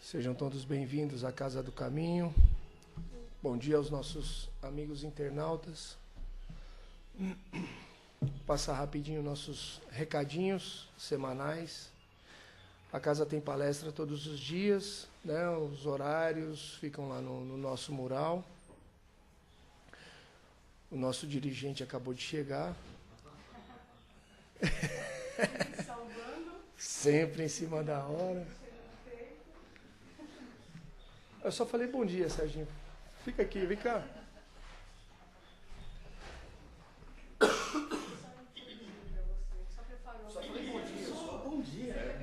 Sejam todos bem-vindos à Casa do Caminho. Bom dia aos nossos amigos internautas. Passar rapidinho nossos recadinhos semanais. A casa tem palestra todos os dias, né? Os horários ficam lá no nosso mural. O nosso dirigente acabou de chegar. Sempre em cima da hora. Eu só falei bom dia, Serginho. Fica aqui, vem cá. Só falei bom dia, só bom dia.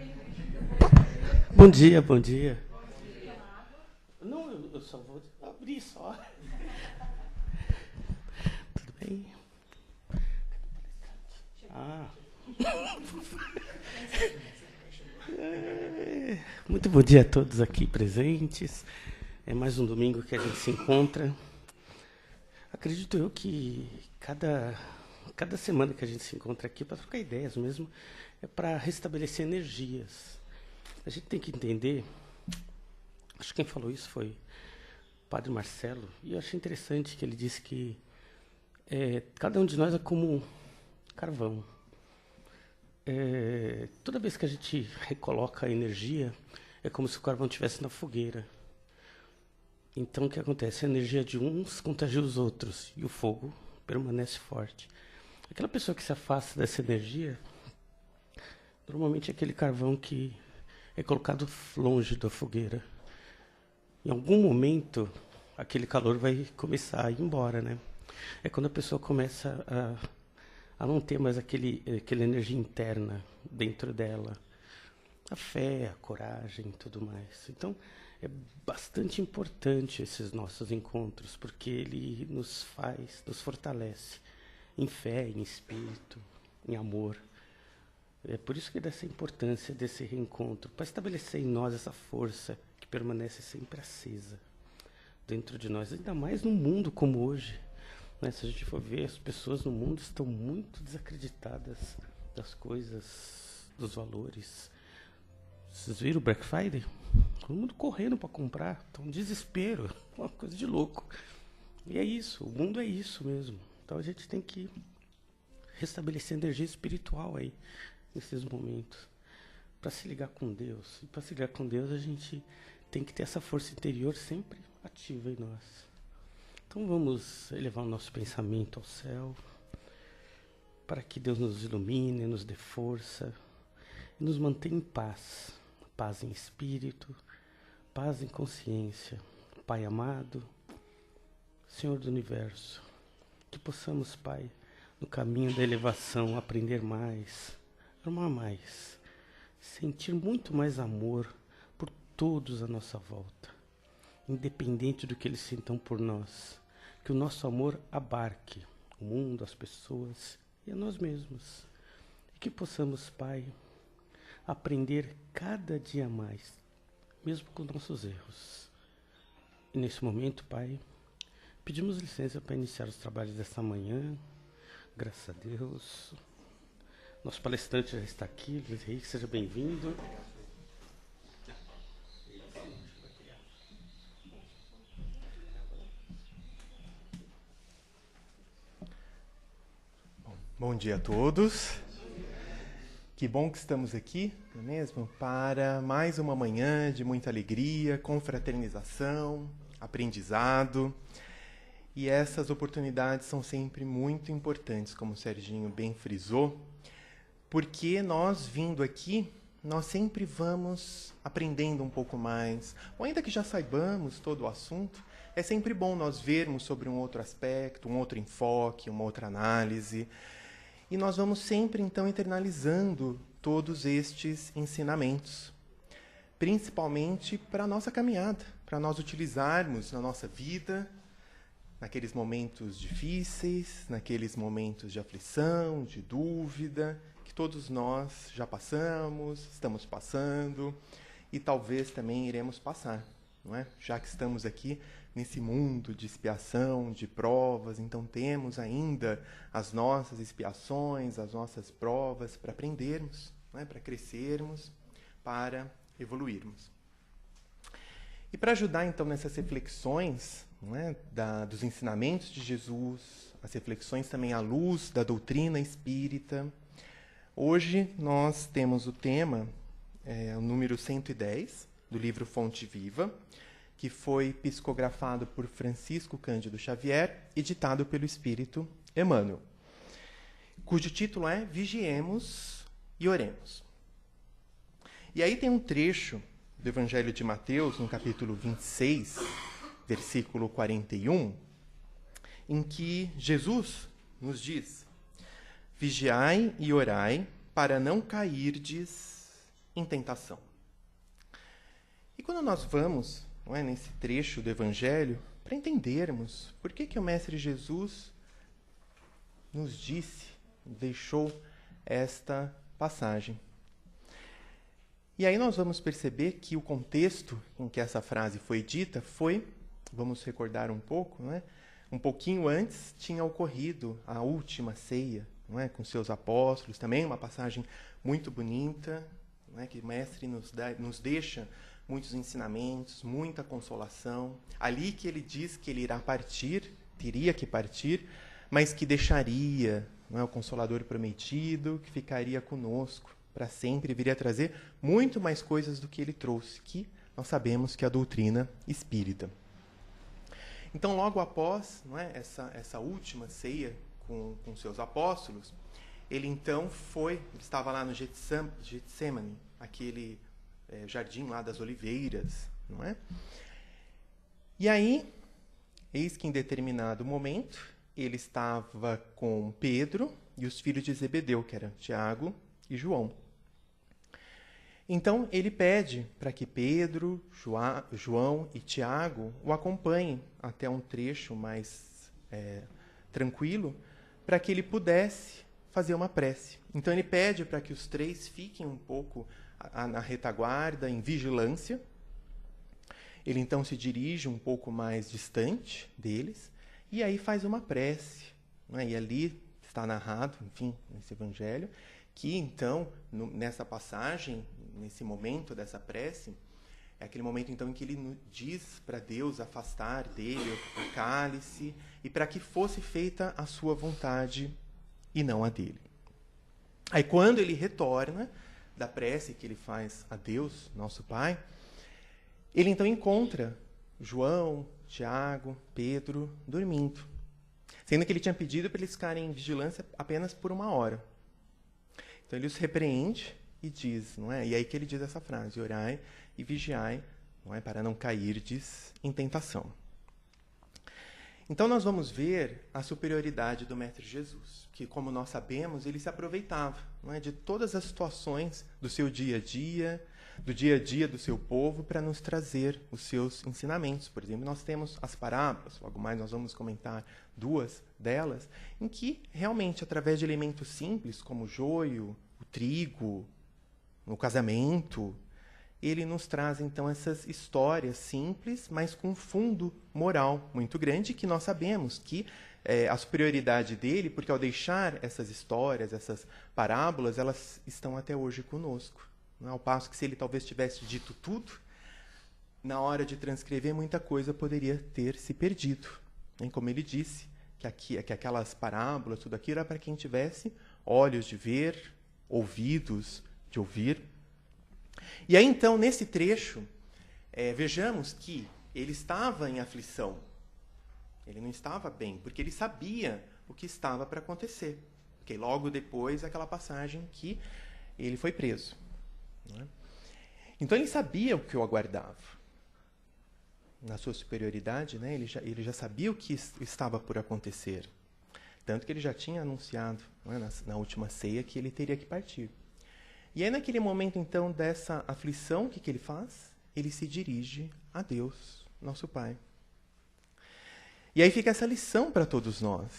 Bom dia, bom dia. Não, eu só vou abrir só. Tudo bem? Muito bom dia a todos aqui presentes. É mais um domingo que a gente se encontra. Acredito eu que cada semana que a gente se encontra aqui, para trocar ideias mesmo, é para restabelecer energias. A gente tem que entender, acho que quem falou isso foi o Padre Marcelo, e eu achei interessante que ele disse que cada um de nós é como carvão. Toda vez que a gente recoloca a energia, é como se o carvão estivesse na fogueira. Então, o que acontece? A energia de uns contagia os outros e o fogo permanece forte. Aquela pessoa que se afasta dessa energia, normalmente é aquele carvão que é colocado longe da fogueira. Em algum momento, aquele calor vai começar a ir embora, né? É quando a pessoa começa a não ter mais aquela energia interna dentro dela. A fé, a coragem e tudo mais. Então, é bastante importante esses nossos encontros, porque ele nos fortalece em fé, em espírito, em amor. É por isso que dessa importância desse reencontro, para estabelecer em nós essa força que permanece sempre acesa dentro de nós, ainda mais num mundo como hoje. Né? Se a gente for ver, as pessoas no mundo estão muito desacreditadas das coisas, dos valores. Vocês viram o Black Friday? Todo mundo correndo para comprar, tá um desespero, uma coisa de louco. E é isso, o mundo é isso mesmo. Então a gente tem que restabelecer energia espiritual aí, nesses momentos, para se ligar com Deus. E para se ligar com Deus a gente tem que ter essa força interior sempre ativa em nós. Então vamos elevar o nosso pensamento ao céu, para que Deus nos ilumine, nos dê força e nos mantenha em paz. Paz em espírito, paz em consciência. Pai amado, Senhor do Universo, que possamos, Pai, no caminho da elevação, aprender mais, amar mais, sentir muito mais amor por todos à nossa volta, independente do que eles sintam por nós. Que o nosso amor abarque o mundo, as pessoas e a nós mesmos. E que possamos, Pai, aprender cada dia mais, mesmo com nossos erros. E nesse momento, Pai, pedimos licença para iniciar os trabalhos desta manhã. Graças a Deus. Nosso palestrante já está aqui, Luiz Henrique, seja bem-vindo. Bom dia a todos. Que bom que estamos aqui, não é mesmo? Para mais uma manhã de muita alegria, confraternização, aprendizado. E essas oportunidades são sempre muito importantes, como o Serginho bem frisou, porque nós vindo aqui, nós sempre vamos aprendendo um pouco mais. Ou ainda que já saibamos todo o assunto, é sempre bom nós vermos sobre um outro aspecto, um outro enfoque, uma outra análise. E nós vamos sempre, então, internalizando todos estes ensinamentos, principalmente para a nossa caminhada, para nós utilizarmos na nossa vida, naqueles momentos difíceis, naqueles momentos de aflição, de dúvida, que todos nós já passamos, estamos passando e talvez também iremos passar, não é? Já que estamos aqui nesse mundo de expiação, de provas, então temos ainda as nossas expiações, as nossas provas para aprendermos, não é? Para crescermos, para evoluirmos. E para ajudar, então, nessas reflexões, não é, dos ensinamentos de Jesus, as reflexões também à luz da doutrina espírita, hoje nós temos o tema, o número 110, do livro Fonte Viva, que foi psicografado por Francisco Cândido Xavier e ditado pelo Espírito Emmanuel, cujo título é Vigiemos e Oremos. E aí tem um trecho do Evangelho de Mateus, no capítulo 26, versículo 41, em que Jesus nos diz: vigiai e orai para não cairdes em tentação. E quando nós vamos, não é, nesse trecho do Evangelho, para entendermos por que o Mestre Jesus nos disse, deixou esta passagem. E aí nós vamos perceber que o contexto em que essa frase foi dita foi, vamos recordar um pouco, não é? Um pouquinho antes tinha ocorrido a última ceia, não é? Com seus apóstolos, também uma passagem muito bonita, não é? Que o Mestre nos deixa muitos ensinamentos, muita consolação. Ali que ele diz que ele irá partir, teria que partir, mas que deixaria, não é, o Consolador prometido, que ficaria conosco para sempre, viria trazer muito mais coisas do que ele trouxe, que nós sabemos que é a doutrina espírita. Então, logo após, não é, essa última ceia com seus apóstolos, ele então ele estava lá no Getsemane, aquele jardim lá das oliveiras, não é? E aí, eis que em determinado momento, ele estava com Pedro e os filhos de Zebedeu, que eram Tiago e João. Então, ele pede para que Pedro, João e Tiago o acompanhem até um trecho mais tranquilo, para que ele pudesse fazer uma prece. Então, ele pede para que os três fiquem um pouco na retaguarda, em vigilância. Ele, então, se dirige um pouco mais distante deles, e aí faz uma prece. Né? E ali está narrado, enfim, nesse evangelho, que, então, nessa passagem, nesse momento dessa prece, é aquele momento, então, em que ele diz para Deus afastar dele o cálice e para que fosse feita a sua vontade e não a dele. Aí, quando ele retorna da prece que ele faz a Deus, nosso Pai, ele, então, encontra João, Tiago, Pedro dormindo, sendo que ele tinha pedido para eles ficarem em vigilância apenas por 1 hora. Então, ele os repreende e diz, não é? E aí que ele diz essa frase: orai e vigiai, não é? Para não cairdes em tentação. Então, nós vamos ver a superioridade do Mestre Jesus, que, como nós sabemos, ele se aproveitava, não é, de todas as situações do seu dia a dia do seu povo, para nos trazer os seus ensinamentos. Por exemplo, nós temos as parábolas, logo mais nós vamos comentar 2 delas, em que, realmente, através de elementos simples, como o joio, o trigo, o casamento, ele nos traz, então, essas histórias simples, mas com fundo moral muito grande, que nós sabemos que a superioridade dele, porque ao deixar essas histórias, essas parábolas, elas estão até hoje conosco. Não é? Ao passo que, se ele talvez tivesse dito tudo, na hora de transcrever, muita coisa poderia ter se perdido. Como ele disse, que aquelas parábolas, tudo aquilo, era para quem tivesse olhos de ver, ouvidos de ouvir. E aí, então, nesse trecho, vejamos que ele estava em aflição. Ele não estava bem, porque ele sabia o que estava para acontecer. Porque logo depois, aquela passagem que ele foi preso. Não é? Então, ele sabia o que o aguardava. Na sua superioridade, né, ele já sabia o que estava por acontecer. Tanto que ele já tinha anunciado, não é, na última ceia, que ele teria que partir. E aí, naquele momento, então, dessa aflição, o que ele faz? Ele se dirige a Deus, nosso Pai. E aí fica essa lição para todos nós.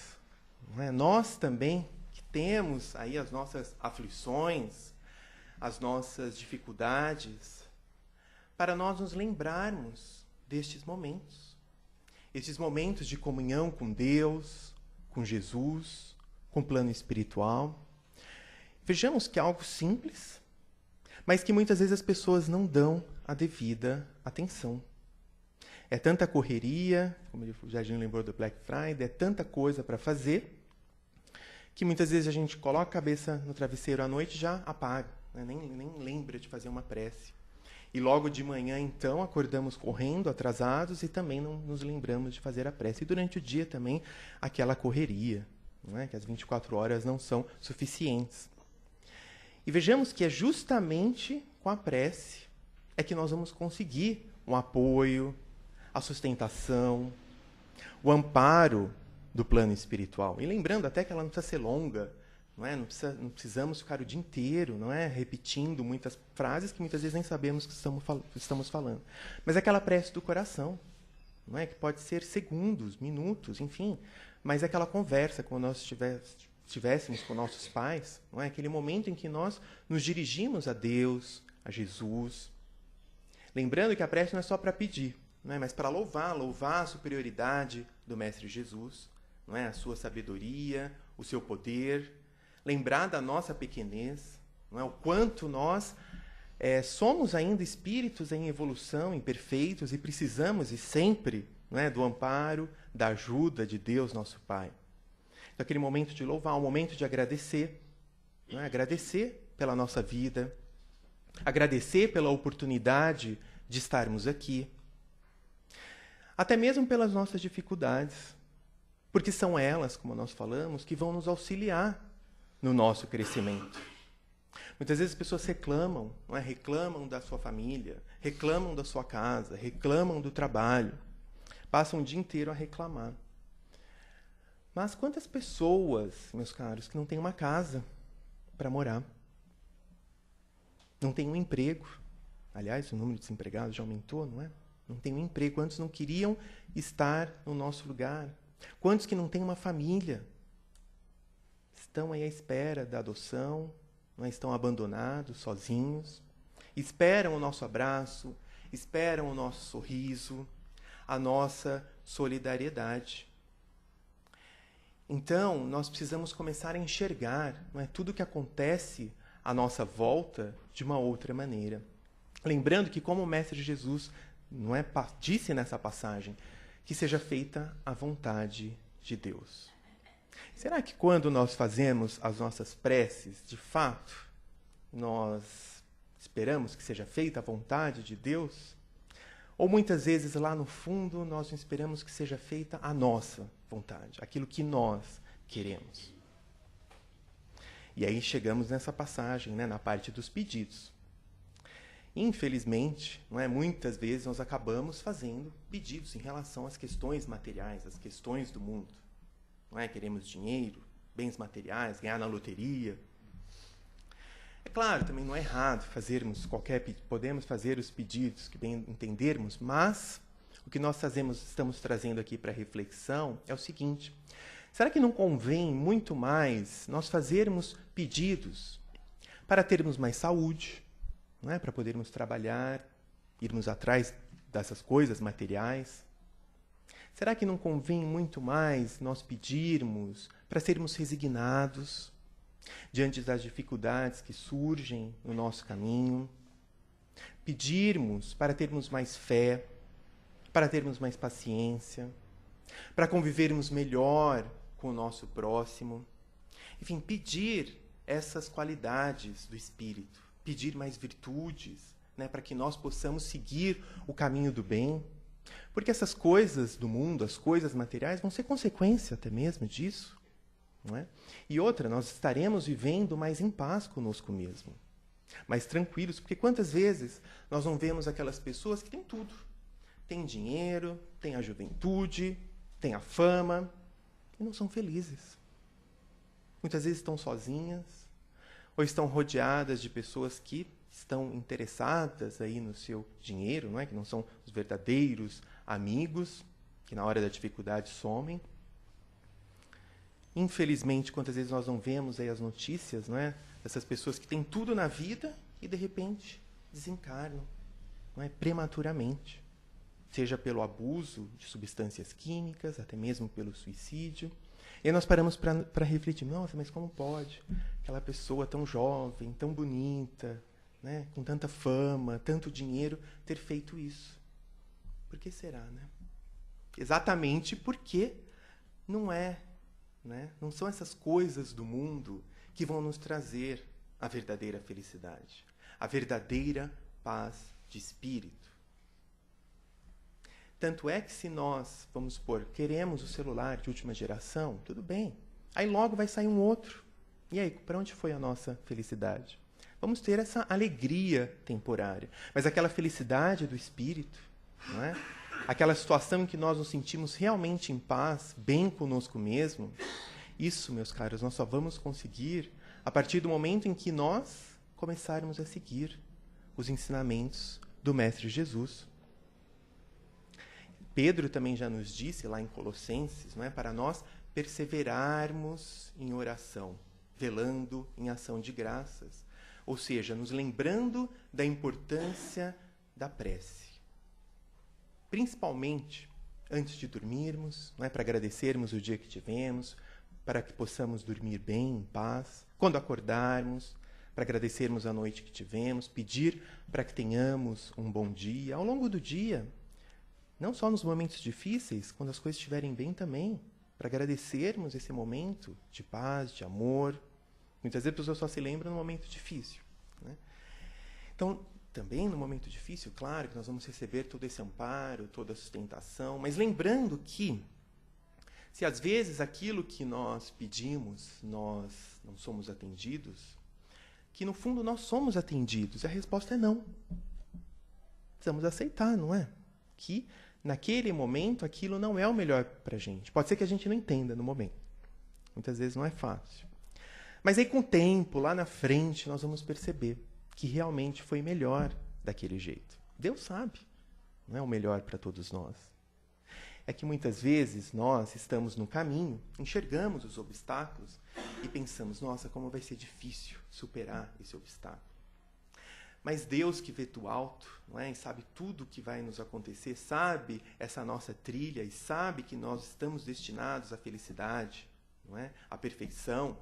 Não é? Nós também, que temos aí as nossas aflições, as nossas dificuldades, para nós nos lembrarmos destes momentos. Estes momentos de comunhão com Deus, com Jesus, com o plano espiritual. Vejamos que é algo simples, mas que muitas vezes as pessoas não dão a devida atenção. É tanta correria, como o Jardim lembrou do Black Friday, é tanta coisa para fazer, que muitas vezes a gente coloca a cabeça no travesseiro à noite e já apaga, né? nem lembra de fazer uma prece. E logo de manhã, então, acordamos correndo, atrasados, e também não nos lembramos de fazer a prece. E durante o dia também, aquela correria, não é? Que as 24 horas não são suficientes. E vejamos que é justamente com a prece é que nós vamos conseguir um apoio, a sustentação, o amparo do plano espiritual. E lembrando até que ela não precisa ser longa, não é? Não precisamos ficar o dia inteiro, não é? Repetindo muitas frases que muitas vezes nem sabemos que estamos falando. Mas é aquela prece do coração, não é? Que pode ser segundos, minutos, enfim. Mas é aquela conversa, quando nós estivéssemos com nossos pais, não é? Aquele momento em que nós nos dirigimos a Deus, a Jesus. Lembrando que a prece não é só para pedir, não é? Mas para louvar a superioridade do Mestre Jesus, não é? A sua sabedoria, o seu poder, lembrar da nossa pequenez, não é? O quanto nós somos ainda espíritos em evolução, imperfeitos, e precisamos, e sempre, não é? Do amparo, da ajuda de Deus, nosso Pai. Então, aquele momento de louvar, um momento de agradecer, não é? Agradecer pela nossa vida, agradecer pela oportunidade de estarmos aqui, até mesmo pelas nossas dificuldades, porque são elas, como nós falamos, que vão nos auxiliar no nosso crescimento. Muitas vezes as pessoas reclamam, não é? Reclamam da sua família, reclamam da sua casa, reclamam do trabalho, passam o dia inteiro a reclamar. Mas quantas pessoas, meus caros, que não têm uma casa para morar? Não têm um emprego. Aliás, o número de desempregados já aumentou, não é? Não tem um emprego. Quantos não queriam estar no nosso lugar? Quantos que não têm uma família? Estão aí à espera da adoção, não é? Estão abandonados, sozinhos. Esperam o nosso abraço, esperam o nosso sorriso, a nossa solidariedade. Então, nós precisamos começar a enxergar, não é? Tudo o que acontece à nossa volta de uma outra maneira. Lembrando que, como o Mestre Jesus não é, disse nessa passagem, que seja feita a vontade de Deus. Será que quando nós fazemos as nossas preces, de fato, nós esperamos que seja feita a vontade de Deus? Ou muitas vezes, lá no fundo, nós não esperamos que seja feita a nossa vontade, aquilo que nós queremos? E aí chegamos nessa passagem, né, na parte dos pedidos. Infelizmente, não é, muitas vezes nós acabamos fazendo pedidos em relação às questões materiais, às questões do mundo. Não é? Queremos dinheiro, bens materiais, ganhar na loteria. É claro, também não é errado fazermos podemos fazer os pedidos que bem entendermos, mas o que nós estamos trazendo aqui para reflexão é o seguinte: será que não convém muito mais nós fazermos pedidos para termos mais saúde, não é? Para podermos trabalhar, irmos atrás dessas coisas materiais? Será que não convém muito mais nós pedirmos para sermos resignados diante das dificuldades que surgem no nosso caminho? Pedirmos para termos mais fé, para termos mais paciência, para convivermos melhor com o nosso próximo? Enfim, pedir essas qualidades do Espírito, pedir mais virtudes, né, para que nós possamos seguir o caminho do bem. Porque essas coisas do mundo, as coisas materiais, vão ser consequência até mesmo disso. Não é? E outra, nós estaremos vivendo mais em paz conosco mesmo, mais tranquilos, porque quantas vezes nós não vemos aquelas pessoas que têm tudo. Têm dinheiro, têm a juventude, têm a fama, e não são felizes. Muitas vezes estão sozinhas, ou estão rodeadas de pessoas que estão interessadas aí no seu dinheiro, não é? Que não são os verdadeiros amigos, que na hora da dificuldade somem. Infelizmente, quantas vezes nós não vemos aí as notícias, não é? Dessas pessoas que têm tudo na vida e, de repente, desencarnam, não é? Prematuramente. Seja pelo abuso de substâncias químicas, até mesmo pelo suicídio. E aí nós paramos para refletir: nossa, mas como pode aquela pessoa tão jovem, tão bonita, né, com tanta fama, tanto dinheiro, ter feito isso? Por que será, né? Exatamente porque não é, né? Não são essas coisas do mundo que vão nos trazer a verdadeira felicidade, a verdadeira paz de espírito. Tanto é que se nós, vamos supor, queremos o celular de última geração, tudo bem. Aí logo vai sair um outro. E aí, para onde foi a nossa felicidade? Vamos ter essa alegria temporária. Mas aquela felicidade do espírito, não é? Aquela situação em que nós nos sentimos realmente em paz, bem conosco mesmo, isso, meus caros, nós só vamos conseguir a partir do momento em que nós começarmos a seguir os ensinamentos do Mestre Jesus. Pedro também já nos disse lá em Colossenses, não é, para nós perseverarmos em oração, velando em ação de graças, ou seja, nos lembrando da importância da prece. Principalmente antes de dormirmos, não é, para agradecermos o dia que tivemos, para que possamos dormir bem, em paz, quando acordarmos, para agradecermos a noite que tivemos, pedir para que tenhamos um bom dia ao longo do dia, não só nos momentos difíceis, quando as coisas estiverem bem também, para agradecermos esse momento de paz, de amor. Muitas vezes a pessoa só se lembra no momento difícil, né? Então, também no momento difícil, claro que nós vamos receber todo esse amparo, toda a sustentação, mas lembrando que, se às vezes aquilo que nós pedimos, nós não somos atendidos, que no fundo nós somos atendidos, e a resposta é não. Precisamos aceitar, não é? Que naquele momento aquilo não é o melhor para a gente. Pode ser que a gente não entenda no momento. Muitas vezes não é fácil. Mas aí com o tempo, lá na frente, nós vamos perceber que realmente foi melhor daquele jeito. Deus sabe, não é o melhor para todos nós. É que muitas vezes nós estamos no caminho, enxergamos os obstáculos e pensamos, nossa, como vai ser difícil superar esse obstáculo. Mas Deus que vê do alto, não é? E sabe tudo o que vai nos acontecer, sabe essa nossa trilha e sabe que nós estamos destinados à felicidade, não é? À perfeição.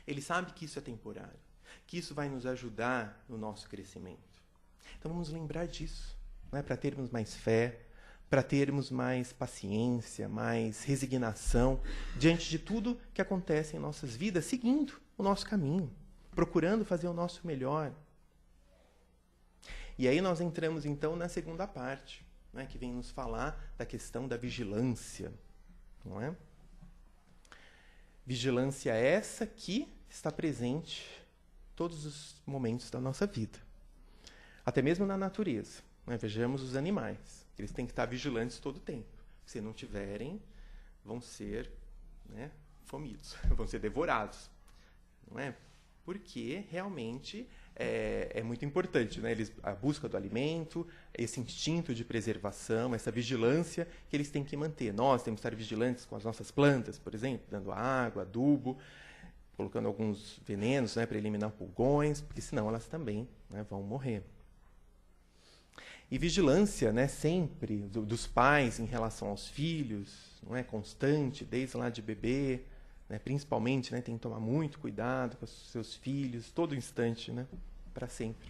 Ele sabe que isso é temporário, que isso vai nos ajudar no nosso crescimento. Então vamos lembrar disso, não é? Para termos mais fé, para termos mais paciência, mais resignação diante de tudo que acontece em nossas vidas, seguindo o nosso caminho, procurando fazer o nosso melhor. E aí nós entramos, então, na segunda parte, né, que vem nos falar da questão da vigilância. Não é? Vigilância essa que está presente em todos os momentos da nossa vida. Até mesmo na natureza. Né? Vejamos os animais. Eles têm que estar vigilantes todo o tempo. Se não tiverem, vão ser, né, comidos, vão ser devorados. Não é? Porque realmente é muito importante, né? A busca do alimento, esse instinto de preservação, essa vigilância que eles têm que manter. Nós temos que estar vigilantes com as nossas plantas, por exemplo, dando água, adubo, colocando alguns venenos, né, para eliminar pulgões, porque senão elas também, né, vão morrer. E vigilância, né, sempre dos pais em relação aos filhos, não é constante, desde lá de bebê, né, principalmente, né, tem que tomar muito cuidado com os seus filhos, todo instante, né, para sempre.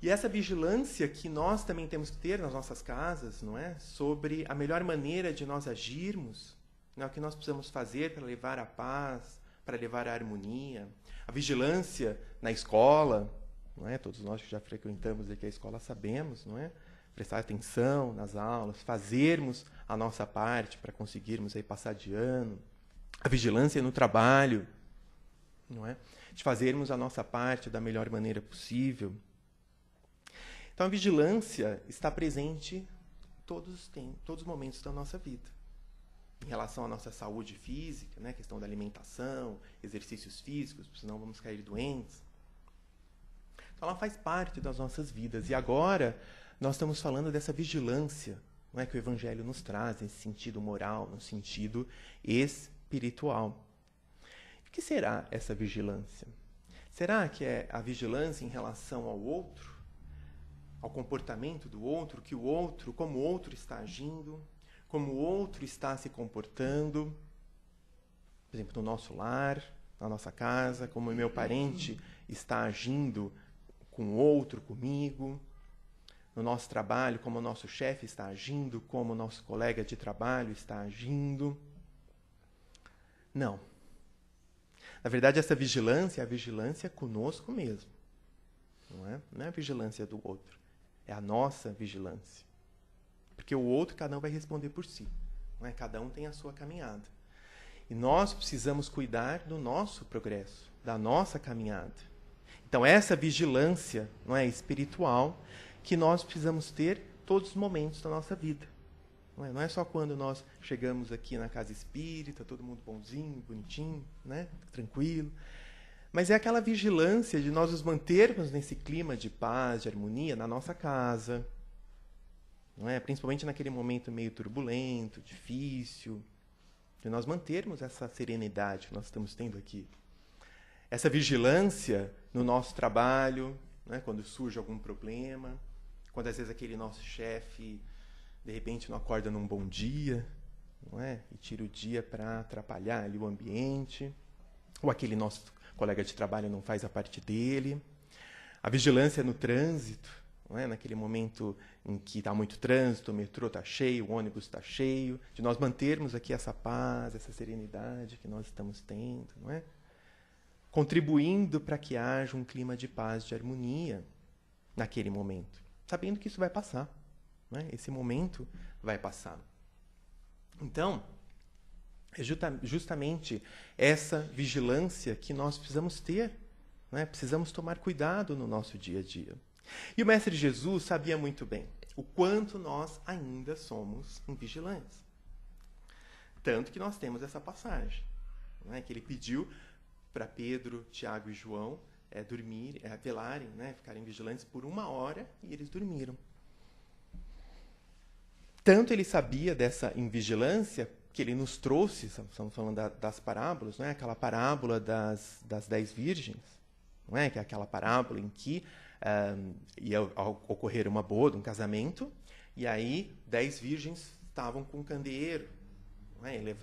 E essa vigilância que nós também temos que ter nas nossas casas, não é, sobre a melhor maneira de nós agirmos, né, o que nós precisamos fazer para levar a paz, para levar a harmonia, a vigilância na escola, não é? Todos nós que já frequentamos aqui a escola sabemos, não é? Prestar atenção nas aulas, fazermos a nossa parte para conseguirmos aí passar de ano, a vigilância no trabalho, não é? De fazermos a nossa parte da melhor maneira possível. Então a vigilância está presente em todos os momentos da nossa vida. Em relação à nossa saúde física, né? Questão da alimentação, exercícios físicos, senão vamos cair doentes. Então ela faz parte das nossas vidas. E agora nós estamos falando dessa vigilância, não é, que o Evangelho nos traz, nesse sentido moral, no sentido espiritual. O que será essa vigilância? Será que é a vigilância em relação ao outro, ao comportamento do outro, que o outro, como o outro está agindo, como o outro está se comportando, por exemplo, no nosso lar, na nossa casa, como o meu parente está agindo com o outro, comigo, no nosso trabalho, como o nosso chefe está agindo, como o nosso colega de trabalho está agindo. Não. Na verdade, essa vigilância é a vigilância conosco mesmo. Não é a vigilância do outro. É a nossa vigilância. Porque o outro, cada um vai responder por si. Não é? Cada um tem a sua caminhada. E nós precisamos cuidar do nosso progresso, da nossa caminhada. Então, essa vigilância, não é, espiritual, que nós precisamos ter todos os momentos da nossa vida. Não é só quando nós chegamos aqui na casa espírita, todo mundo bonzinho, bonitinho, né, tranquilo. Mas é aquela vigilância de nós nos mantermos nesse clima de paz, de harmonia na nossa casa, não é? Principalmente naquele momento meio turbulento, difícil, de nós mantermos essa serenidade que nós estamos tendo aqui. Essa vigilância no nosso trabalho, né, quando surge algum problema, quando às vezes aquele nosso chefe, de repente, não acorda num bom dia, não é? E tira o dia para atrapalhar ali o ambiente, ou aquele nosso colega de trabalho não faz a parte dele. A vigilância no trânsito, não é? Naquele momento em que está muito trânsito, o metrô está cheio, o ônibus está cheio, de nós mantermos aqui essa paz, essa serenidade que nós estamos tendo, não é? Contribuindo para que haja um clima de paz, de harmonia naquele momento, sabendo que isso vai passar, não é? Esse momento vai passar. Então, é justamente essa vigilância que nós precisamos ter, não é? Precisamos tomar cuidado no nosso dia a dia. E o Mestre Jesus sabia muito bem o quanto nós ainda somos invigilantes. Tanto que nós temos essa passagem, não é? Que ele pediu para Pedro, Tiago e João velarem, né? Ficarem vigilantes por 1 hora, e eles dormiram. Tanto ele sabia dessa invigilância que ele nos trouxe, estamos falando das parábolas, não é? Aquela parábola das 10 virgens, não é? Que é aquela parábola em que ia ocorrer uma boda, um casamento, e aí 10 virgens estavam com um candeeiro, não é? E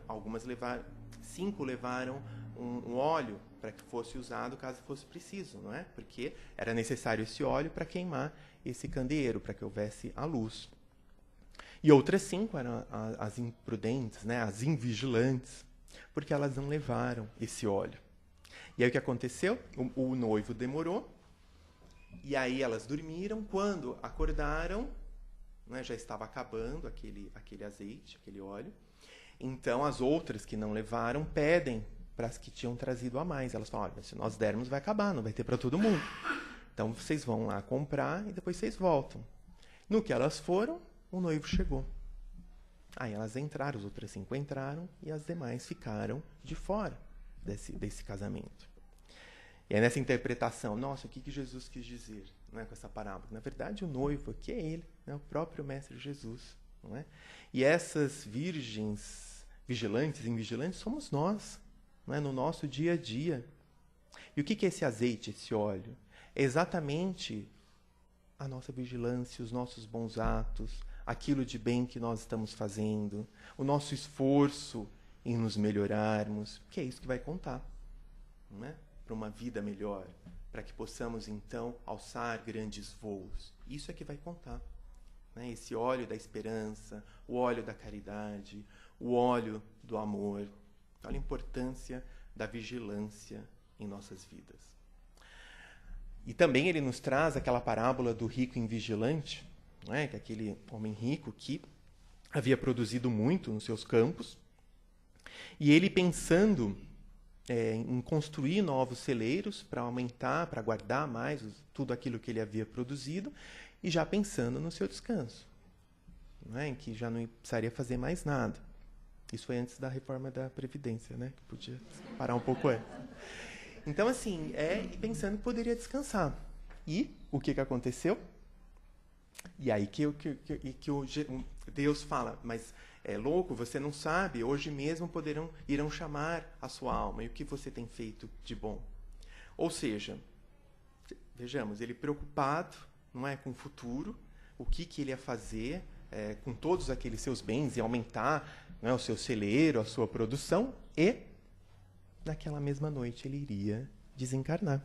algumas levaram, 5 levaram um óleo para que fosse usado caso fosse preciso, não é? Porque era necessário esse óleo para queimar esse candeeiro, para que houvesse a luz. E outras 5 eram as imprudentes, né? As invigilantes, porque elas não levaram esse óleo. E aí o que aconteceu? O noivo demorou, e aí elas dormiram. Quando acordaram, né, já estava acabando aquele azeite, aquele óleo. Então as outras que não levaram pedem para as que tinham trazido a mais. Elas falam, olha, se nós dermos vai acabar, não vai ter para todo mundo. Então vocês vão lá comprar e depois vocês voltam. No que elas foram, o noivo chegou. Aí elas entraram, as outras 5 entraram e as demais ficaram de fora desse casamento. E aí nessa interpretação, nossa, o que Jesus quis dizer, não é, com essa parábola? Na verdade, o noivo aqui é ele, né, o próprio Mestre Jesus. Não é? E essas virgens vigilantes e invigilantes somos nós, não é, no nosso dia a dia. E o que é esse azeite, esse óleo? É exatamente a nossa vigilância, os nossos bons atos, aquilo de bem que nós estamos fazendo, o nosso esforço em nos melhorarmos, que é isso que vai contar, não é? Para uma vida melhor, para que possamos, então, alçar grandes voos. Isso é que vai contar. Né? Esse óleo da esperança, o óleo da caridade, o óleo do amor. Olha a importância da vigilância em nossas vidas. E também ele nos traz aquela parábola do rico invigilante, não é? Que é aquele homem rico que havia produzido muito nos seus campos, e ele pensando em construir novos celeiros para aumentar, para guardar mais tudo aquilo que ele havia produzido, e já pensando no seu descanso, não é? Em que já não precisaria fazer mais nada. Isso foi antes da reforma da Previdência, né? Que podia parar um pouco antes. Então, assim, pensando que poderia descansar. E o que aconteceu? E aí que Deus fala, mas é louco, você não sabe, hoje mesmo irão chamar a sua alma, e o que você tem feito de bom? Ou seja, vejamos, ele preocupado, não é, com o futuro, o que ele ia fazer com todos aqueles seus bens, e aumentar, não é, o seu celeiro, a sua produção, e naquela mesma noite ele iria desencarnar.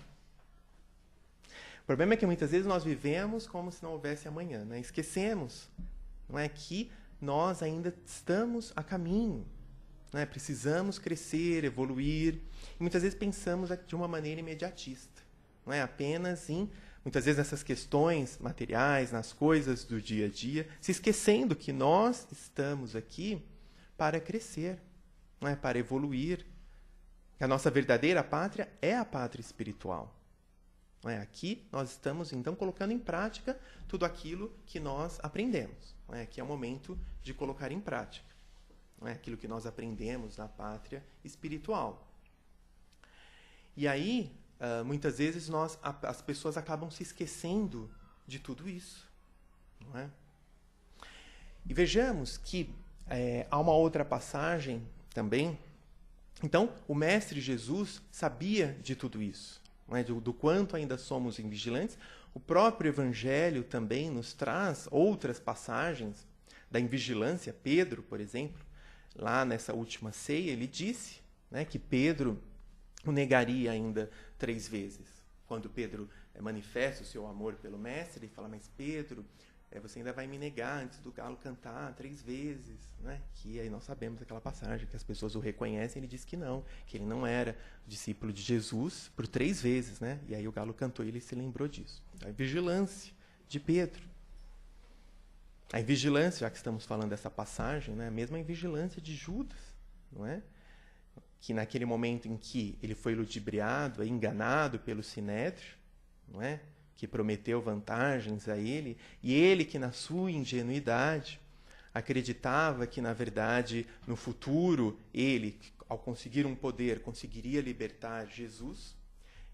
problema é que muitas vezes nós vivemos como se não houvesse amanhã, né? Esquecemos, não é, que nós ainda estamos a caminho, né? Precisamos crescer, evoluir, e muitas vezes pensamos de uma maneira imediatista, não é, apenas muitas vezes nessas questões materiais, nas coisas do dia a dia, se esquecendo que nós estamos aqui para crescer, não é, para evoluir. Que a nossa verdadeira pátria é a pátria espiritual. Não é? Aqui nós estamos, então, colocando em prática tudo aquilo que nós aprendemos. Não é? Aqui é o momento de colocar em prática, não é? Aquilo que nós aprendemos na pátria espiritual. E aí, muitas vezes, as pessoas acabam se esquecendo de tudo isso. Não é? E vejamos que há uma outra passagem também. Então, o Mestre Jesus sabia de tudo isso, não é? do quanto ainda somos invigilantes. O próprio Evangelho também nos traz outras passagens da invigilância. Pedro, por exemplo, lá nessa última ceia, ele disse, né, que Pedro o negaria ainda 3 vezes. Quando Pedro manifesta o seu amor pelo Mestre, ele fala, mas Pedro, você ainda vai me negar antes do galo cantar 3 vezes, né? Que aí nós sabemos aquela passagem que as pessoas o reconhecem, ele diz que ele não era discípulo de Jesus por 3 vezes, né? E aí o galo cantou e ele se lembrou disso. A vigilância de Pedro. A invigilância, já que estamos falando dessa passagem, né? A mesma invigilância de Judas, não é? Que naquele momento em que ele foi ludibriado, enganado pelo Sinédrio, não é? Que prometeu vantagens a ele, e ele que na sua ingenuidade acreditava que, na verdade, no futuro, ele, ao conseguir um poder, conseguiria libertar Jesus,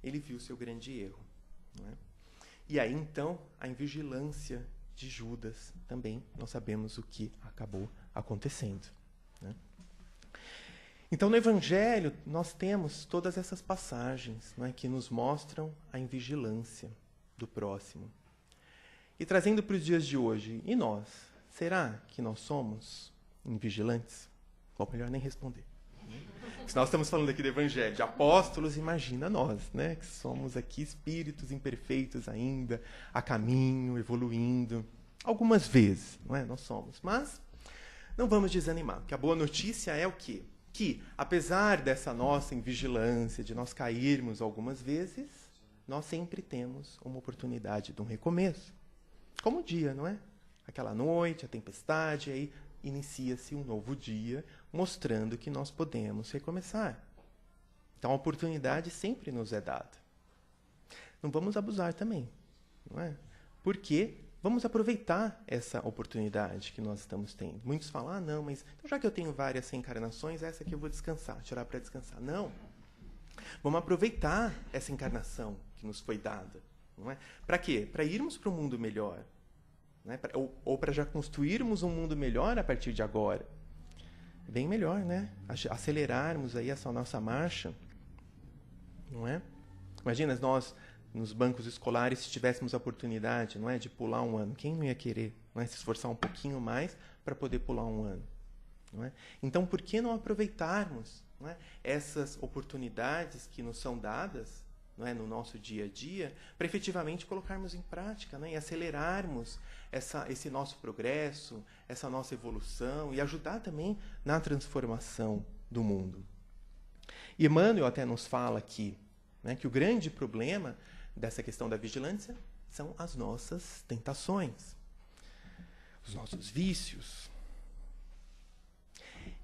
ele viu seu grande erro. Não é? E aí, então, a invigilância de Judas também, nós sabemos o que acabou acontecendo. Né? Então, no Evangelho, nós temos todas essas passagens, não é, que nos mostram a invigilância do próximo. E trazendo para os dias de hoje, e nós? Será que nós somos invigilantes? Bom, melhor nem responder. Se nós estamos falando aqui do Evangelho, de apóstolos, imagina nós, né? Que somos aqui espíritos imperfeitos ainda, a caminho, evoluindo. Algumas vezes, não é? Nós somos. Mas não vamos desanimar, porque a boa notícia é o quê? Que, apesar dessa nossa invigilância, de nós cairmos algumas vezes, nós sempre temos uma oportunidade de um recomeço. Como o dia, não é? Aquela noite, a tempestade, aí inicia-se um novo dia, mostrando que nós podemos recomeçar. Então, a oportunidade sempre nos é dada. Não vamos abusar também, não é? Porque vamos aproveitar essa oportunidade que nós estamos tendo. Muitos falam, não, mas então, já que eu tenho várias reencarnações, essa aqui eu vou descansar, tirar para descansar. Não. Vamos aproveitar essa encarnação que nos foi dada. Não é? Para quê? Para irmos para um mundo melhor. Não é? Ou para já construirmos um mundo melhor a partir de agora. Bem melhor, né? Acelerarmos aí essa nossa marcha. Não é? Imagina nós, nos bancos escolares, se tivéssemos a oportunidade, não é, de pular um ano. Quem não ia querer, não é, se esforçar um pouquinho mais para poder pular um ano? Não é? Então, por que não aproveitarmos, não é, essas oportunidades que nos são dadas, não é, no nosso dia a dia, para efetivamente colocarmos em prática, né, e acelerarmos esse nosso progresso, essa nossa evolução e ajudar também na transformação do mundo. E Emmanuel até nos fala aqui, né, que o grande problema dessa questão da vigilância são as nossas tentações, os nossos vícios.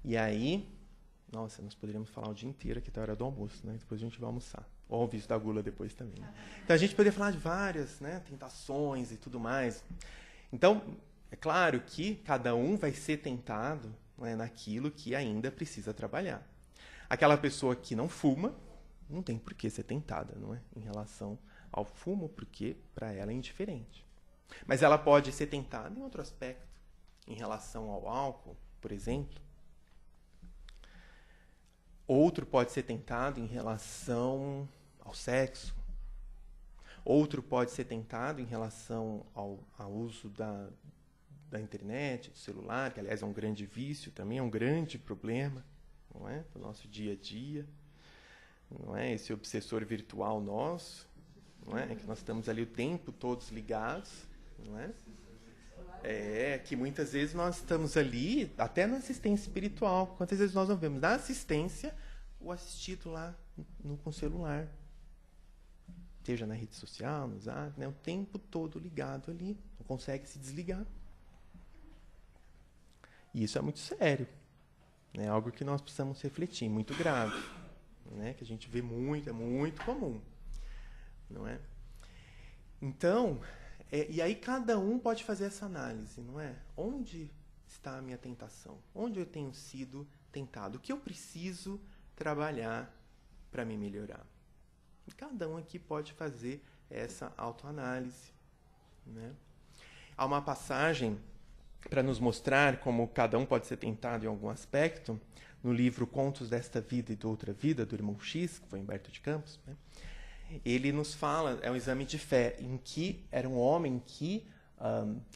E aí, nossa, nós poderíamos falar o dia inteiro aqui, tá a hora do almoço, né? Depois a gente vai almoçar. Ou o vício da gula depois também. Então a gente poderia falar de várias, né, tentações e tudo mais. Então, é claro que cada um vai ser tentado, não é, naquilo que ainda precisa trabalhar. Aquela pessoa que não fuma, não tem por que ser tentada, não é, em relação ao fumo, porque para ela é indiferente. Mas ela pode ser tentada em outro aspecto, em relação ao álcool, por exemplo. Outro pode ser tentado em relação ao sexo. Outro pode ser tentado em relação ao uso da internet, do celular, que, aliás, é um grande vício também, é um grande problema, não é, do nosso dia a dia. Não é? Esse obsessor virtual nosso, não é? Que nós estamos ali o tempo todos ligados, não é? Que muitas vezes nós estamos ali, até na assistência espiritual. Quantas vezes nós não vemos na assistência o assistido lá com o celular? Seja na rede social, no Zap, né? O tempo todo ligado ali, não consegue se desligar. E isso é muito sério. É algo que nós precisamos refletir, muito grave. Né? Que a gente vê muito, é muito comum. Não é? Então, e aí cada um pode fazer essa análise, não é? Onde está a minha tentação? Onde eu tenho sido tentado? O que eu preciso trabalhar para me melhorar? E cada um aqui pode fazer essa autoanálise, né? Há uma passagem para nos mostrar como cada um pode ser tentado em algum aspecto, no livro Contos desta Vida e de Outra Vida, do irmão X, que foi Humberto de Campos, né? Ele nos fala, é um exame de fé, em que era um homem que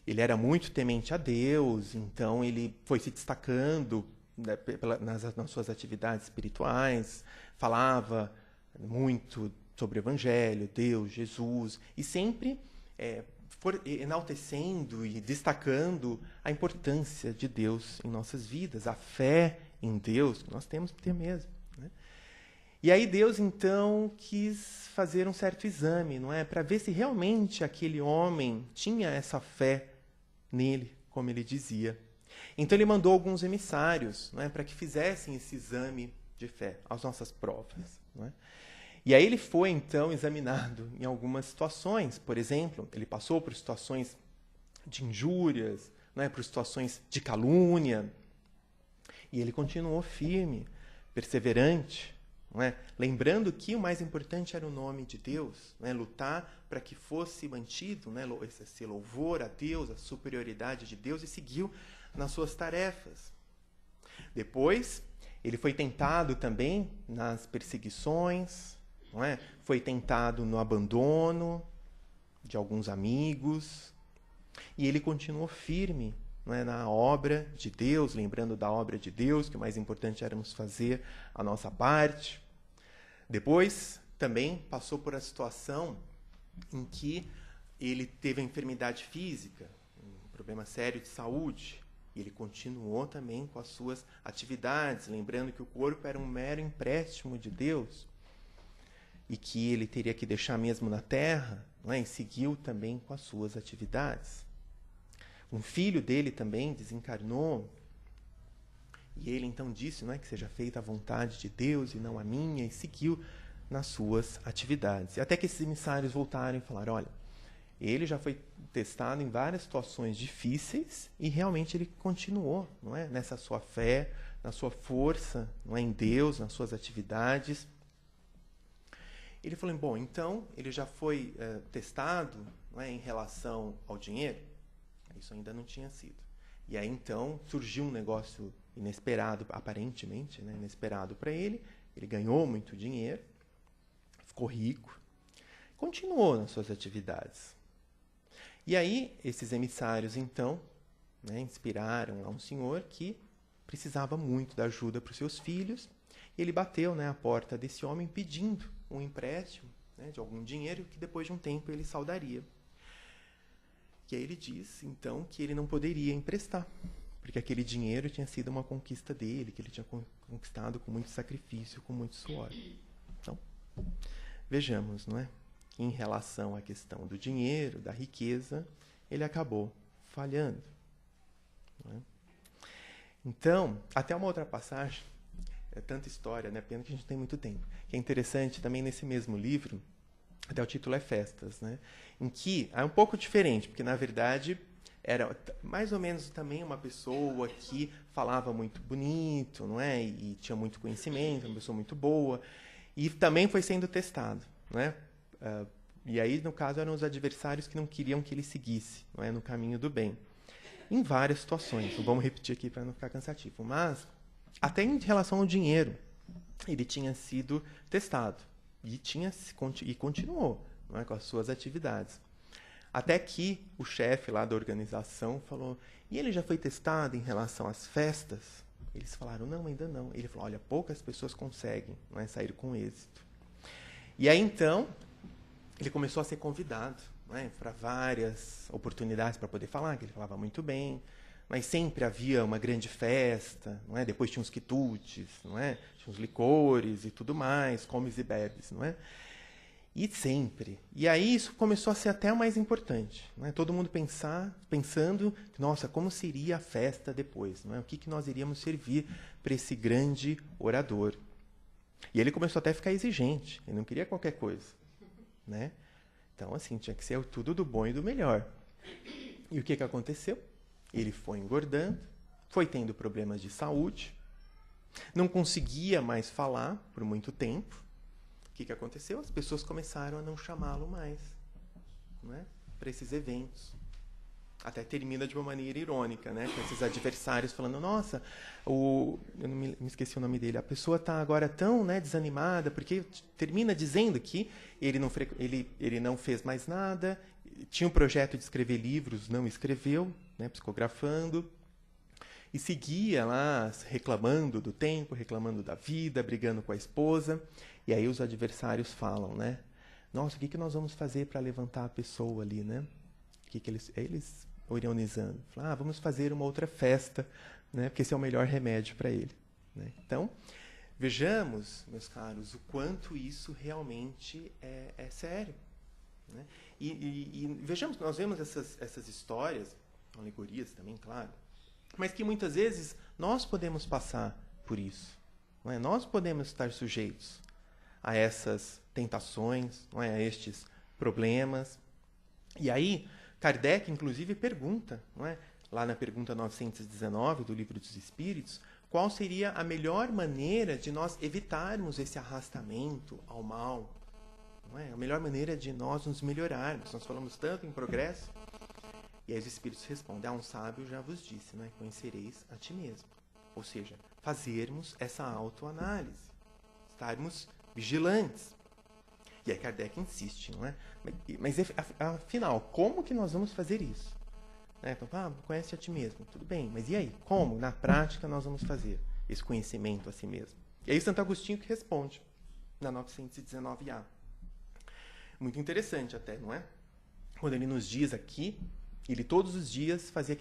ele era muito temente a Deus, então ele foi se destacando, né, nas suas atividades espirituais, falava muito sobre o Evangelho, Deus, Jesus, e sempre enaltecendo e destacando a importância de Deus em nossas vidas, a fé em Deus que nós temos que ter mesmo, né? E aí Deus, então, quis fazer um certo exame, não é? Para ver se realmente aquele homem tinha essa fé nele, como ele dizia. Então ele mandou alguns emissários, não é? Para que fizessem esse exame de fé, as nossas provas, não é? E aí ele foi, então, examinado em algumas situações. Por exemplo, ele passou por situações de injúrias, não é? Por situações de calúnia. E ele continuou firme, perseverante, não é? Lembrando que o mais importante era o nome de Deus, não é? Lutar para que fosse mantido, né, esse louvor a Deus, a superioridade de Deus, e seguiu nas suas tarefas. Depois, ele foi tentado também nas perseguições, não é? Foi tentado no abandono de alguns amigos, e ele continuou firme, não é, na obra de Deus, lembrando da obra de Deus, que o mais importante era nos fazer a nossa parte. Depois, também passou por a situação em que ele teve a enfermidade física, um problema sério de saúde, e ele continuou também com as suas atividades, lembrando que o corpo era um mero empréstimo de Deus, e que ele teria que deixar mesmo na terra, não é? E seguiu também com as suas atividades. Um filho dele também desencarnou, e ele então disse, não é, que seja feita a vontade de Deus e não a minha, e seguiu nas suas atividades. E até que esses emissários voltaram e falaram, olha, ele já foi testado em várias situações difíceis e realmente ele continuou, não é, nessa sua fé, na sua força, não é, em Deus, nas suas atividades. Ele falou, bom, então ele já foi testado, não é, em relação ao dinheiro? Isso ainda não tinha sido. E aí, então, surgiu um negócio inesperado, aparentemente, né, inesperado para ele. Ele ganhou muito dinheiro, ficou rico, continuou nas suas atividades. E aí, esses emissários, então, né, inspiraram a um senhor que precisava muito da ajuda para os seus filhos. E ele bateu, né, à porta desse homem pedindo um empréstimo, né, de algum dinheiro que depois de um tempo ele saldaria. E aí ele diz, então, que ele não poderia emprestar, porque aquele dinheiro tinha sido uma conquista dele, que ele tinha conquistado com muito sacrifício, com muito suor. Então, vejamos, não é? Que em relação à questão do dinheiro, da riqueza, ele acabou falhando. Não é? Então, até uma outra passagem, é tanta história, né? Pena que a gente não tem muito tempo, que é interessante também nesse mesmo livro, até o título é Festas, né? Em que é um pouco diferente, porque na verdade era mais ou menos também uma pessoa que falava muito bonito, não é? E tinha muito conhecimento, uma pessoa muito boa, e também foi sendo testado, não é? E aí, no caso, eram os adversários que não queriam que ele seguisse, não é, no caminho do bem. Em várias situações, não vamos repetir aqui para não ficar cansativo, mas até em relação ao dinheiro, ele tinha sido testado. E continuou, não é, com as suas atividades. Até que o chefe lá da organização falou, e ele já foi testado em relação às festas? Eles falaram, não, ainda não. Ele falou, olha, poucas pessoas conseguem, não é, sair com êxito. E aí, então, ele começou a ser convidado, né, para várias oportunidades para poder falar, que ele falava muito bem, mas sempre havia uma grande festa, não é? Depois tinha os quitutes, não é? Tinha os licores e tudo mais, comes e bebes, não é? E sempre. E aí isso começou a ser até o mais importante, não é? Todo mundo pensando, nossa, como seria a festa depois, não é? O que nós iríamos servir para esse grande orador? E ele começou até a ficar exigente, ele não queria qualquer coisa, né? Então, assim, tinha que ser tudo do bom e do melhor. E o que aconteceu? Ele foi engordando, foi tendo problemas de saúde, não conseguia mais falar por muito tempo. O que aconteceu? As pessoas começaram a não chamá-lo mais, não é? Para esses eventos. Até termina de uma maneira irônica, né? Com esses adversários falando, nossa, eu não me esqueci o nome dele, a pessoa está agora tão, né, desanimada, porque termina dizendo que ele não fez mais nada, tinha um projeto de escrever livros, não escreveu, né, psicografando, e seguia lá reclamando do tempo, reclamando da vida, brigando com a esposa. E aí os adversários falam, né? Nossa, o que nós vamos fazer para levantar a pessoa ali, né? Eles ironizando. Falam, vamos fazer uma outra festa, né? Porque esse é o melhor remédio para ele. Né? Então, vejamos, meus caros, o quanto isso realmente é sério. Né? E vejamos, nós vemos essas histórias, alegorias também, claro, mas que muitas vezes nós podemos passar por isso. Não é? Nós podemos estar sujeitos a essas tentações, não é? A estes problemas. E aí, Kardec, inclusive, pergunta, não é? Lá na pergunta 919 do Livro dos Espíritos, qual seria a melhor maneira de nós evitarmos esse arrastamento ao mal? Não é? A melhor maneira de nós nos melhorarmos. Nós falamos tanto em progresso. E aí os Espíritos respondem, um sábio já vos disse, não é? Conhecereis a ti mesmo. Ou seja, fazermos essa autoanálise, estarmos vigilantes. E aí Kardec insiste, não é? Mas afinal, como que nós vamos fazer isso? Né? Então, conhece a ti mesmo. Tudo bem, mas e aí? Como, na prática, nós vamos fazer esse conhecimento a si mesmo? E aí Santo Agostinho que responde, na 919A. Muito interessante até, não é? Quando ele nos diz aqui, ele todos os dias fazia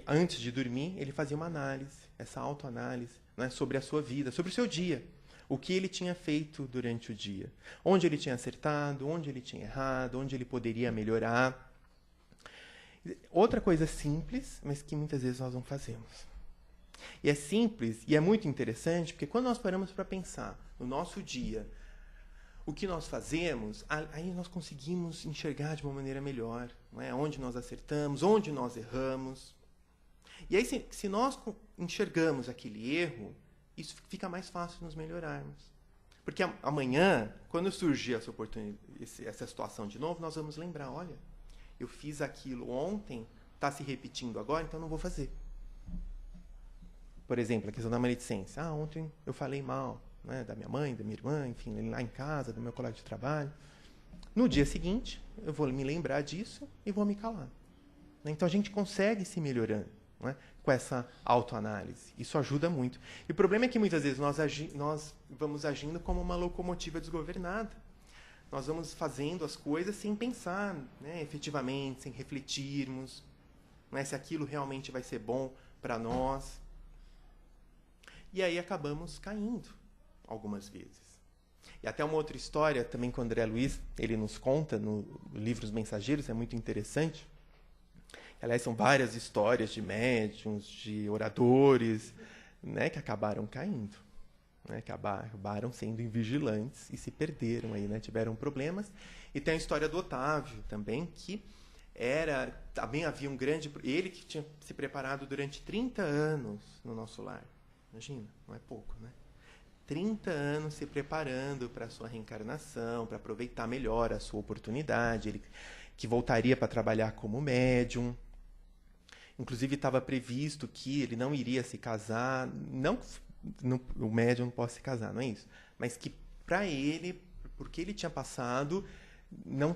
antes de dormir, ele fazia uma análise, essa autoanálise, não é? Sobre a sua vida, sobre o seu dia. O que ele tinha feito durante o dia. Onde ele tinha acertado, onde ele tinha errado, onde ele poderia melhorar. Outra coisa simples, mas que muitas vezes nós não fazemos. E é simples e é muito interessante, porque quando nós paramos para pensar no nosso dia, o que nós fazemos, aí nós conseguimos enxergar de uma maneira melhor, não é? Onde nós acertamos, onde nós erramos. E aí, se nós enxergamos aquele erro, isso fica mais fácil nos melhorarmos. Porque amanhã, quando surgir essa oportunidade, essa situação de novo, nós vamos lembrar, olha, eu fiz aquilo ontem, está se repetindo agora, então não vou fazer. Por exemplo, a questão da maledicência. Ontem eu falei mal, né, da minha mãe, da minha irmã, enfim, lá em casa, do meu colega de trabalho. No dia seguinte, eu vou me lembrar disso e vou me calar. Então a gente consegue se melhorando, não é? Com essa autoanálise. Isso ajuda muito. E o problema é que muitas vezes nós vamos agindo como uma locomotiva desgovernada. Nós vamos fazendo as coisas sem pensar, né, efetivamente, sem refletirmos, não é, se aquilo realmente vai ser bom para nós. E aí acabamos caindo algumas vezes. E até uma outra história também que o André Luiz ele nos conta no livro Os Mensageiros, é muito interessante. Aliás, são várias histórias de médiuns, de oradores, né, que acabaram caindo, né, acabaram sendo invigilantes e se perderam aí, né, tiveram problemas. E tem a história do Otávio também, que também havia um grande... Ele que tinha se preparado durante 30 anos no nosso lar. Imagina, não é pouco, né? 30 anos se preparando para a sua reencarnação, para aproveitar melhor a sua oportunidade, ele que voltaria para trabalhar como médium. Inclusive, estava previsto que ele não iria se casar, o médium não pode se casar, não é isso? Mas que para ele, porque ele tinha passado, não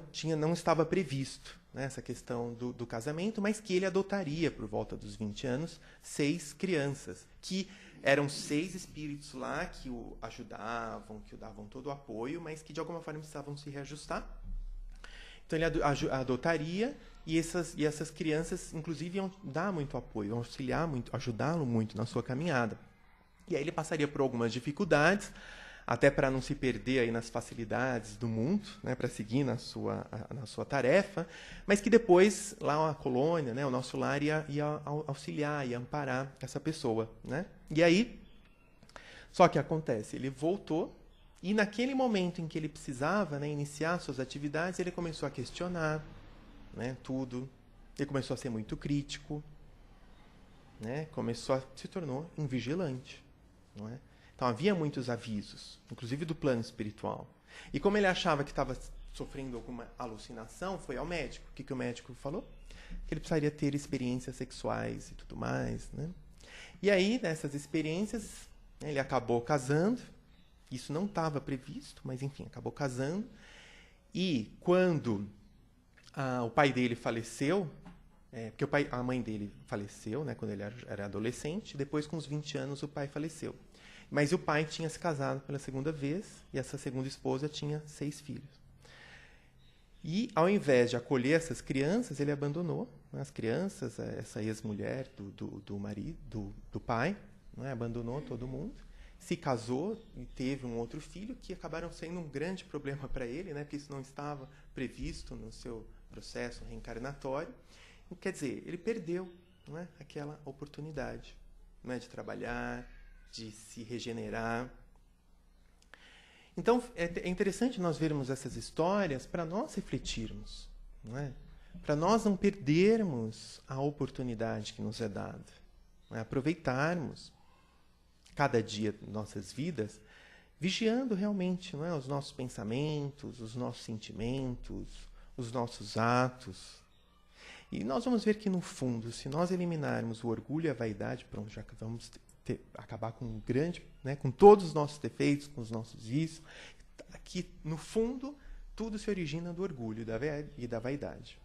estava previsto, né, essa questão do casamento, mas que ele adotaria, por volta dos 20 anos, 6 crianças, que eram 6 espíritos lá que o ajudavam, que o davam todo o apoio, mas que de alguma forma precisavam se reajustar. Então ele adotaria e essas crianças, inclusive, iam dar muito apoio, iam auxiliar muito, ajudá-lo muito na sua caminhada. E aí ele passaria por algumas dificuldades, até para não se perder aí nas facilidades do mundo, né, para seguir na sua tarefa, mas que depois, lá a colônia, né, o nosso lar, ia auxiliar, ia amparar essa pessoa. Né? E aí, só que acontece, ele voltou, e naquele momento em que ele precisava, né, iniciar suas atividades, ele começou a questionar, né, tudo, ele começou a ser muito crítico, né, se tornou um vigilante. Não é? Então havia muitos avisos, inclusive do plano espiritual. E como ele achava que estava sofrendo alguma alucinação, foi ao médico. O que o médico falou? Que ele precisaria ter experiências sexuais e tudo mais. Né? E aí, nessas experiências, ele acabou casando. Isso não estava previsto, mas enfim, acabou casando. E quando o pai dele faleceu, porque a mãe dele faleceu, né, quando ele era adolescente, depois, com uns 20 anos, o pai faleceu. Mas o pai tinha se casado pela segunda vez, e essa segunda esposa tinha 6 filhos. E, ao invés de acolher essas crianças, ele abandonou, né, as crianças, essa ex-mulher do marido, do pai, né, abandonou todo mundo, se casou e teve um outro filho, que acabaram sendo um grande problema para ele, né, porque isso não estava previsto no seu processo reencarnatório. Quer dizer, ele perdeu, não é, aquela oportunidade, não é, de trabalhar, de se regenerar. Então, é interessante nós vermos essas histórias para nós refletirmos, não é? Para nós não perdermos a oportunidade que nos é dada, não é? Aproveitarmos cada dia de nossas vidas, vigiando realmente, não é, os nossos pensamentos, os nossos sentimentos, os nossos atos. E nós vamos ver que, no fundo, se nós eliminarmos o orgulho e a vaidade, pronto, já vamos acabar com um grande, né, com todos os nossos defeitos, com os nossos vícios, que, no fundo, tudo se origina do orgulho e da vaidade.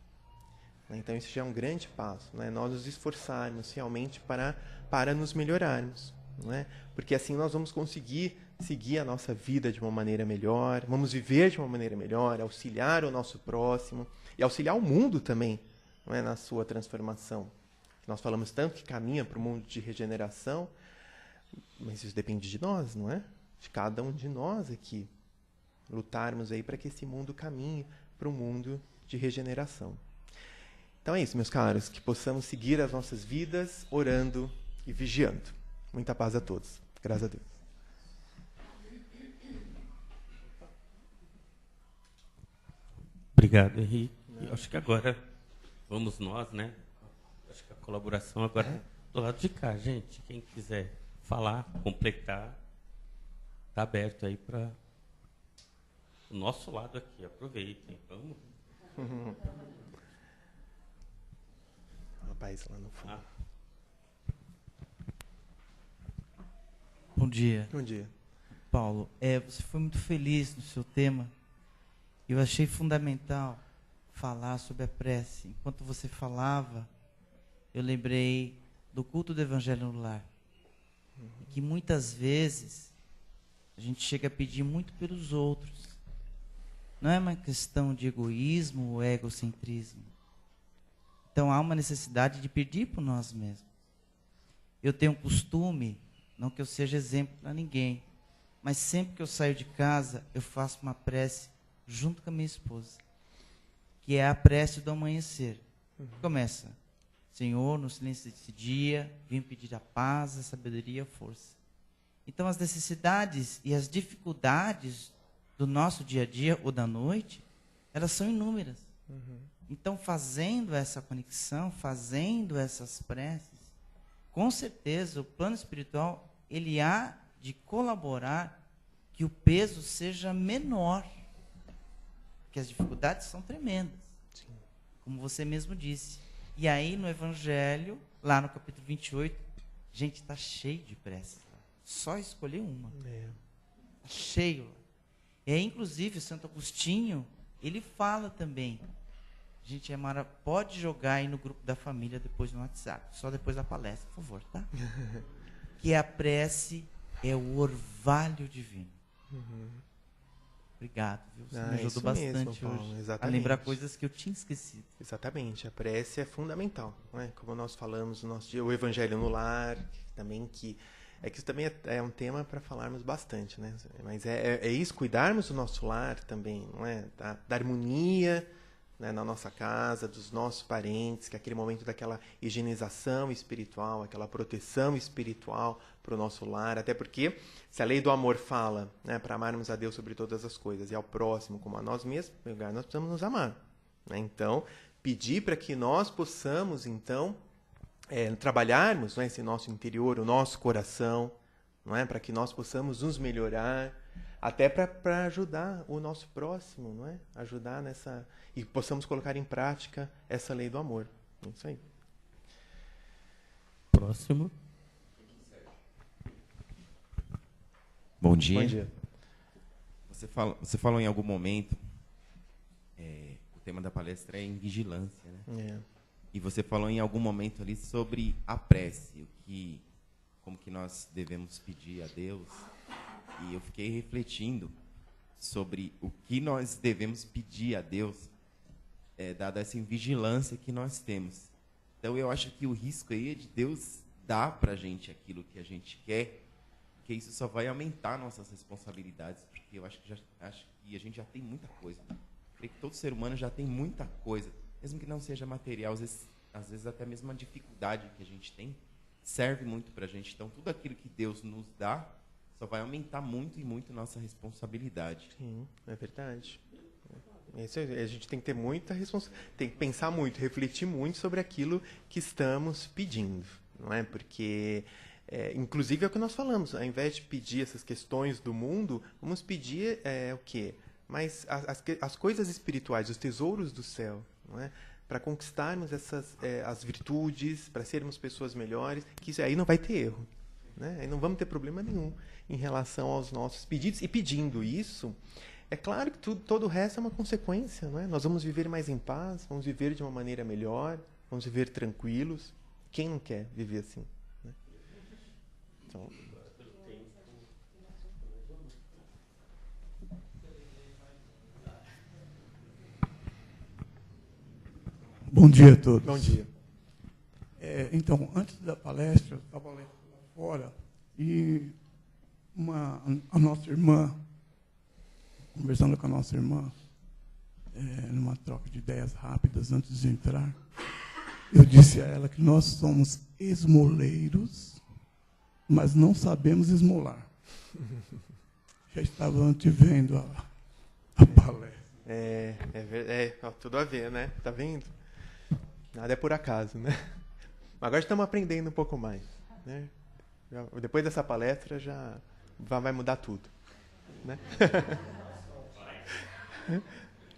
Então, isso já é um grande passo, né? Nós nos esforçarmos realmente para nos melhorarmos. Não é? Porque assim nós vamos conseguir seguir a nossa vida de uma maneira melhor, vamos viver de uma maneira melhor, auxiliar o nosso próximo e auxiliar o mundo também, não é, na sua transformação. Nós falamos tanto que caminha para o mundo de regeneração, mas isso depende de nós, não é? De cada um de nós aqui lutarmos aí para que esse mundo caminhe para um mundo de regeneração. Então é isso, meus caros, que possamos seguir as nossas vidas orando e vigiando. Muita paz a todos. Graças a Deus. Obrigado, Henrique. Acho que agora vamos nós, né? Acho que a colaboração agora do lado de cá, gente. Quem quiser falar, completar, está aberto aí para o nosso lado aqui. Aproveitem. Vamos. Rapaz, lá no fundo. Bom dia. Bom dia. Paulo, você foi muito feliz no seu tema. Eu achei fundamental falar sobre a prece. Enquanto você falava, eu lembrei do culto do Evangelho no Lar. Que muitas vezes a gente chega a pedir muito pelos outros. Não é uma questão de egoísmo ou egocentrismo. Então há uma necessidade de pedir por nós mesmos. Eu tenho um costume, não que eu seja exemplo para ninguém, mas sempre que eu saio de casa, eu faço uma prece junto com a minha esposa, que é a prece do amanhecer. Começa: Senhor, no silêncio desse dia, vim pedir a paz, a sabedoria e a força. Então, as necessidades e as dificuldades do nosso dia a dia ou da noite, elas são inúmeras. Então, fazendo essa conexão, fazendo essas preces, com certeza o plano espiritual ele há de colaborar que o peso seja menor, porque as dificuldades são tremendas. Sim. Como você mesmo disse. E aí no Evangelho, lá no capítulo 28, gente, está cheio de preces. Só escolher uma. Está cheio. E aí, inclusive, o Santo Agostinho, ele fala também. Gente, Mara, pode jogar aí no grupo da família depois no WhatsApp. Só depois da palestra, por favor, tá? Que a prece é o orvalho divino. Obrigado, viu? Você me É ajudou isso bastante mesmo, Paulo, hoje a exatamente. lembrar coisas que eu tinha esquecido. Exatamente, a prece é fundamental, né? Como nós falamos no nosso dia, o Evangelho no Lar, que isso também é um tema para falarmos bastante, né? Mas é isso, cuidarmos do nosso lar também, não é? Da harmonia, né, na nossa casa, dos nossos parentes, que é aquele momento daquela higienização espiritual, aquela proteção espiritual para o nosso lar, até porque se a lei do amor fala, né, para amarmos a Deus sobre todas as coisas e ao próximo como a nós mesmos, em primeiro lugar, nós precisamos nos amar, né? Então, pedir para que nós possamos, então, trabalharmos, não é, esse nosso interior, o nosso coração, não é, para que nós possamos nos melhorar, até para ajudar o nosso próximo, não é? Ajudar nessa e possamos colocar em prática essa lei do amor. É isso aí. Próximo. Bom dia. Bom dia. Você falou em algum momento, o tema da palestra é em vigilância, né? E você falou em algum momento ali sobre a prece, como que nós devemos pedir a Deus. E eu fiquei refletindo sobre o que nós devemos pedir a Deus, dada essa vigilância que nós temos. Então, eu acho que o risco aí é de Deus dar para a gente aquilo que a gente quer, porque isso só vai aumentar nossas responsabilidades, porque eu acho que a gente já tem muita coisa. Eu creio que todo ser humano já tem muita coisa, mesmo que não seja material, às vezes até mesmo a dificuldade que a gente tem serve muito para a gente. Então, tudo aquilo que Deus nos dá só vai aumentar muito e muito nossa responsabilidade. Sim, é verdade. Isso, a gente tem que ter muita responsabilidade, tem que pensar muito, refletir muito sobre aquilo que estamos pedindo, não é? Porque, inclusive, é o que nós falamos, ao invés de pedir essas questões do mundo, vamos pedir o quê? Mas as coisas espirituais, os tesouros do céu, não é? Para conquistarmos as virtudes, para sermos pessoas melhores, que isso aí não vai ter erro, né? Aí não vamos ter problema nenhum em relação aos nossos pedidos. E pedindo isso, é claro que todo o resto é uma consequência, não é? Nós vamos viver mais em paz, vamos viver de uma maneira melhor, vamos viver tranquilos. Quem não quer viver assim, né? Então, bom dia a todos. bom dia. Então, antes da palestra, eu estava lá fora e a nossa irmã, conversando com a nossa irmã, numa troca de ideias rápidas antes de entrar, eu disse a ela que nós somos esmoleiros, mas não sabemos esmolar. Já estava antevendo a palestra. Tudo a ver, né? Tá vendo? Nada é por acaso, né? Agora estamos aprendendo um pouco mais, né? Depois dessa palestra já vai mudar tudo, né?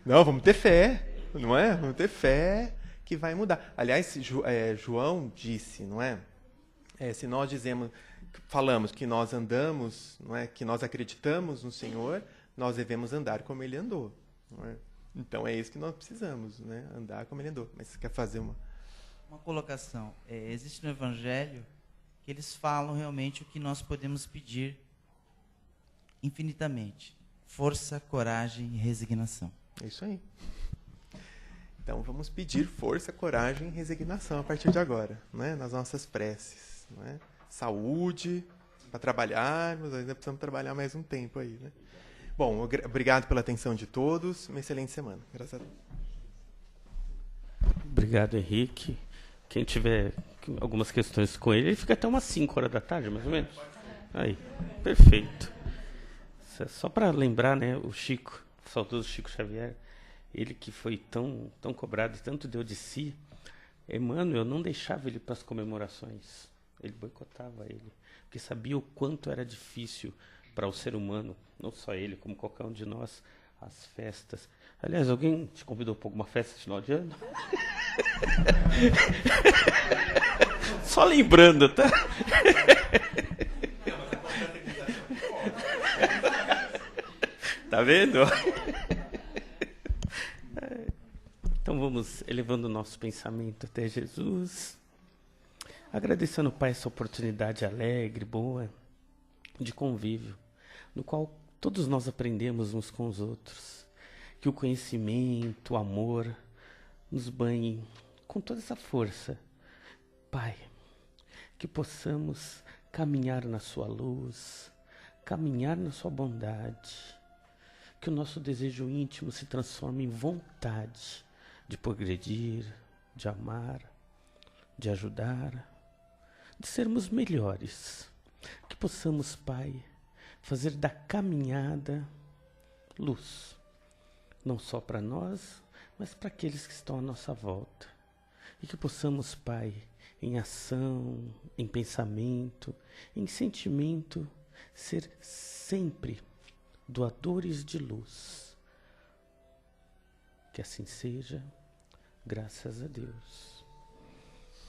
Não, vamos ter fé, não é? Vamos ter fé que vai mudar. Aliás, João disse, não é? Se nós falamos que nós andamos, não é? Que nós acreditamos no Senhor, nós devemos andar como Ele andou, não é? Então é isso que nós precisamos, né? Andar como Ele andou. Mas você quer fazer uma colocação? Existe no Evangelho que eles falam realmente o que nós podemos pedir infinitamente: força, coragem e resignação. É isso aí. Então vamos pedir força, coragem e resignação a partir de agora, né? Nas nossas preces, né? Saúde para trabalharmos, ainda precisamos trabalhar mais um tempo aí, né? Bom, obrigado pela atenção de todos. Uma excelente semana. Graças a Deus. Obrigado, Henrique. Quem tiver algumas questões com ele fica até umas 5 horas da tarde, mais ou menos. Aí, perfeito. Só para lembrar, né, o Chico, o saudoso Chico Xavier, ele que foi tão cobrado e tanto deu de si, Emmanuel não deixava ele para as comemorações. Ele boicotava ele, porque sabia o quanto era difícil para o ser humano, não só ele, como qualquer um de nós, as festas. Aliás, alguém te convidou para alguma festa de final de ano? Só lembrando, tá? Tá vendo? Então vamos elevando o nosso pensamento até Jesus, agradecendo, Pai, essa oportunidade alegre, boa, de convívio, no qual todos nós aprendemos uns com os outros. Que o conhecimento, o amor, nos banhem com toda essa força. Pai, que possamos caminhar na sua luz, caminhar na sua bondade. Que o nosso desejo íntimo se transforme em vontade de progredir, de amar, de ajudar, de sermos melhores. Que possamos, Pai, fazer da caminhada luz, não só para nós, mas para aqueles que estão à nossa volta. E que possamos, Pai, em ação, em pensamento, em sentimento, ser sempre doadores de luz. Que assim seja, graças a Deus.